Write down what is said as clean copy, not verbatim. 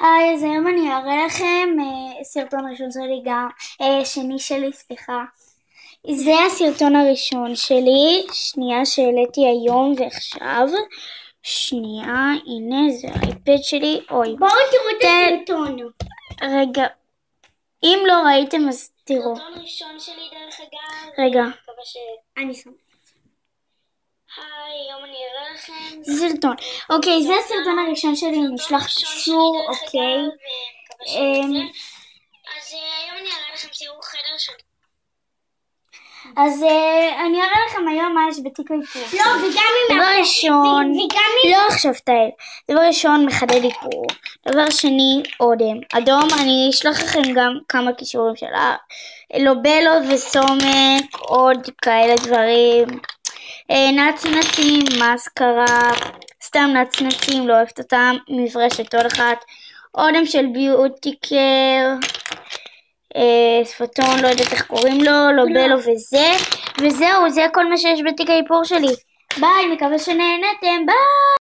היי, אז היום אני אראה לכם סרטון ראשון שלי גם, שני שלי, סליחה. זה הסרטון הראשון שלי, שנייה שהעליתי היום ועכשיו. שנייה, הנה זה האייפד שלי, אוי. בואו תראו את הסרטון. רגע, אם לא ראיתם אז תראו. סרטון ראשון שלי דרך אגב. רגע. אני שמה. היי, היום אני אראה לכם. זה סרטון. אוקיי, זה הסרטון הראשון שלי, נשלח קישור, אוקיי. אז היום אני אראה לכם תראו חדר של... אז אני אראה לכם היום מה יש בתיק האיפור. לא, וגם אם... דבר ראשון, לא עכשיו תהל. דבר ראשון מחדד איפור. דבר שני אודם. אדום, אני אשלח לכם גם כמה קישורים שלה. לובלות וסומק, עוד כאלה דברים. נצנצים, מסקרה, סתם נצנצים, לא אוהבת אותם. מברשת עוד אחת. אודם של ביוטיקר. שפתון, לא יודעת איך קוראים לו, לובלו וזהו, זה כל מה שיש בתיק האיפור שלי. ביי, מקווה שנהנתם, ביי!